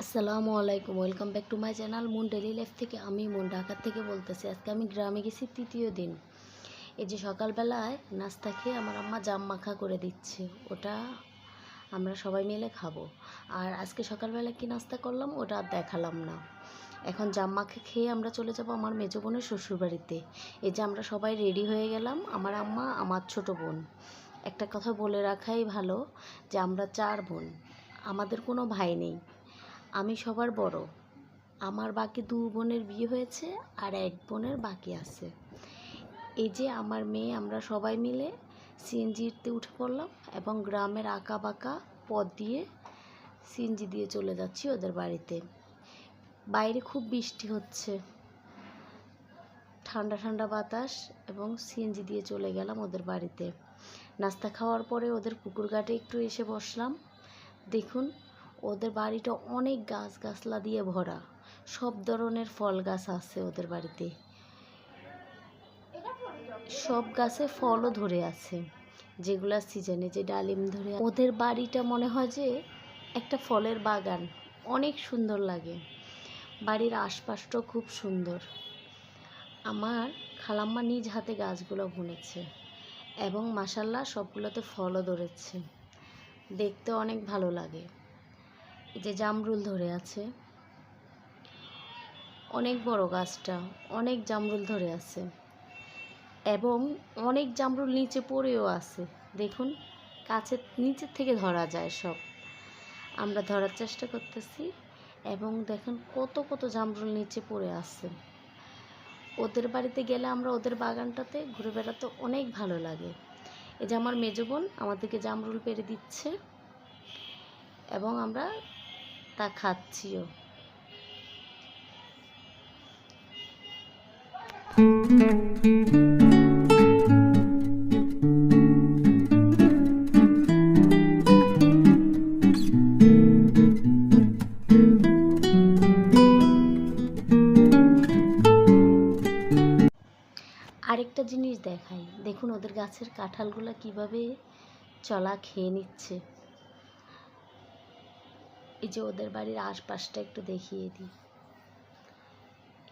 আসসালামু আলাইকুম, welcome back to my channel moon daily life থেকে। আমি মুন ঢাকা থেকে বলতেছি। আজকে আমি গ্রামে গেছি তৃতীয় দিন। এই যে সকালবেলায় নাস্তা খেয়ে আমার আম্মা জাম মাখা করে দিচ্ছে, ওটা আমরা সবাই মিলে খাবো। আর আজকে সকালবেলা কি নাস্তা করলাম ওটা আর দেখালাম না। এখন জাম মাখা খেয়ে আমরা চলে যাব আমার মেজো বোনের শ্বশুরবাড়িতে। এই যে আমরা সবাই রেডি হয়ে গেলাম, আমার আম্মা, আমার ছোট বোন। একটা কথা বলে রাখাই ভালো যে আমরা 4 বোন, আমাদের কোনো ভাই নেই। আমি সবার বড়, আমার বাকি 2 বোনের বিয়ে হয়েছে আর 1 বোনের বাকি আছে। এই যে আমার মেয়ে, আমরা সবাই মিলে সিএনজিতে উঠে পড়লাম এবং গ্রামের আঁকা বাঁকা পথ দিয়ে সিএনজি দিয়ে চলে যাচ্ছি ওদের বাড়িতে। বাইরে খুব বৃষ্টি হচ্ছে, ঠান্ডা ঠান্ডা বাতাস, এবং সিএনজি দিয়ে চলে গেলাম ওদের বাড়িতে। নাস্তা খাওয়ার পরে ওদের পুকুর ঘাটে একটু এসে বসলাম। দেখুন, ওদের বাড়িটা অনেক গাছগাছলা দিয়ে ভরা, সব ধরনের ফল গাছ আছে ওদের বাড়িতে। সব গাছে ফলও ধরে আছে, যেগুলা সিজনে, যে ডালিম ধরে। ওদের বাড়িটা মনে হয় যে একটা ফলের বাগান, অনেক সুন্দর লাগে। বাড়ির আশপাশটাও খুব সুন্দর। আমার খালাম্মা নিজ হাতে গাছগুলো বুনেছে এবং মাশাল্লাহ সবগুলোতে ফলও ধরেছে, দেখতে অনেক ভালো লাগে। এই যে জামরুল ধরে আছে, অনেক বড় গাছটা, অনেক জামরুল ধরে আছে এবং অনেক জামরুল নিচে পড়েও আছে। দেখুন, কাছের নিচের থেকে ধরা যায় সব। আমরা ধরার চেষ্টা করতেছি এবং দেখুন কত কত জামরুল নিচে পড়ে আছে। ওদের বাড়িতে গেলে আমরা ওদের বাগানটাতে ঘুরে বেড়াতে অনেক ভালো লাগে। এই যে আমার মেজো বোন আমাদেরকে জামরুল পেড়ে দিচ্ছে এবং আমরা তা খাচ্ছিও। আরেকটা জিনিস দেখাই, দেখুন ওদের গাছের কাঁঠালগুলো কিভাবে চলা খেয়ে নিচ্ছে। এই যে ওদের বাড়ির আশপাশটা একটু দেখিয়ে দিই।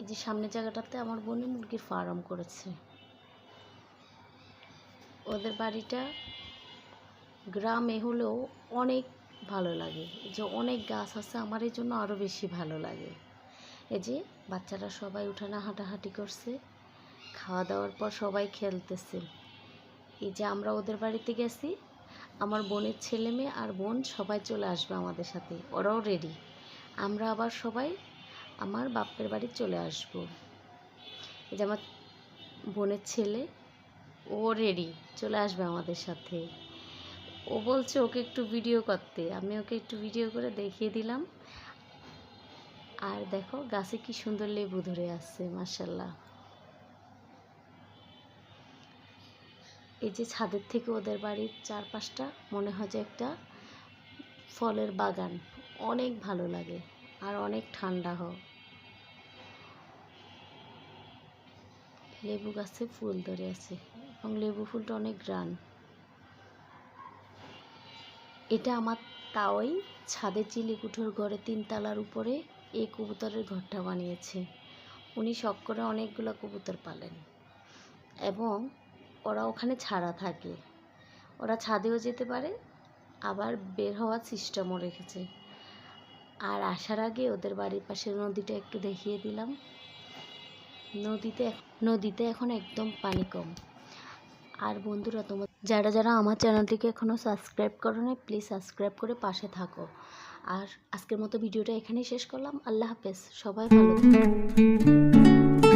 এই যে সামনের জায়গাটাতে আমার বোনে মুরগির ফার্ম করেছে। ওদের বাড়িটা গ্রামে হলেও অনেক ভালো লাগে, যে অনেক গাছ আছে, আমার এই জন্য আরও বেশি ভালো লাগে। এই যে বাচ্চারা সবাই উঠানে হাঁটাহাঁটি করছে, খাওয়া দাওয়ার পর সবাই খেলতেছে। এই যে আমরা ওদের বাড়িতে গেছি, আমার বোনের ছেলে মেয়ে আর বোন সবাই চলে আসবে আমাদের সাথে, ওরাও রেডি। আমরা আবার সবাই আমার বাপের বাড়ি চলে আসব। এই যে আমার বোনের ছেলে, ও রেডি, চলে আসবে আমাদের সাথে। ও বলছে ওকে একটু ভিডিও করতে, আমি ওকে একটু ভিডিও করে দেখিয়ে দিলাম। আর দেখো গাছে কি সুন্দর লেবু ধরে আছে, মাশাল্লাহ। এই যে ছাদের থেকে ওদের বাড়ির চারপাশটা মনে হয় যে একটা ফলের বাগান, অনেক ভালো লাগে আর অনেক ঠান্ডা হয়। লেবু গাছে ফুল ধরে আছে এবং লেবু ফুলটা অনেক গ্রান। এটা আমার তাওই ছাদে চিলেকুঠোর ঘরে 3 তলার উপরে এই কবুতরের ঘরটা বানিয়েছে। উনি শখ করে অনেকগুলো কবুতর পালেন এবং ওরা ওখানে ছাড়া থাকে, ওরা ছাদেও যেতে পারে, আবার বের হওয়ার সিস্টেমও রেখেছে। আর আসার আগে ওদের বাড়ির পাশে নদীটা একটু দেখিয়ে দিলাম। নদীতে এখন একদম পানি কম। আর বন্ধুরা, তোমরা যারা যারা আমার চ্যানেলটিকে এখনও সাবস্ক্রাইব করো না, প্লিজ সাবস্ক্রাইব করে পাশে থাকো। আর আজকের মতো ভিডিওটা এখানেই শেষ করলাম। আল্লাহ হাফেজ, সবাই ভালো থাকো।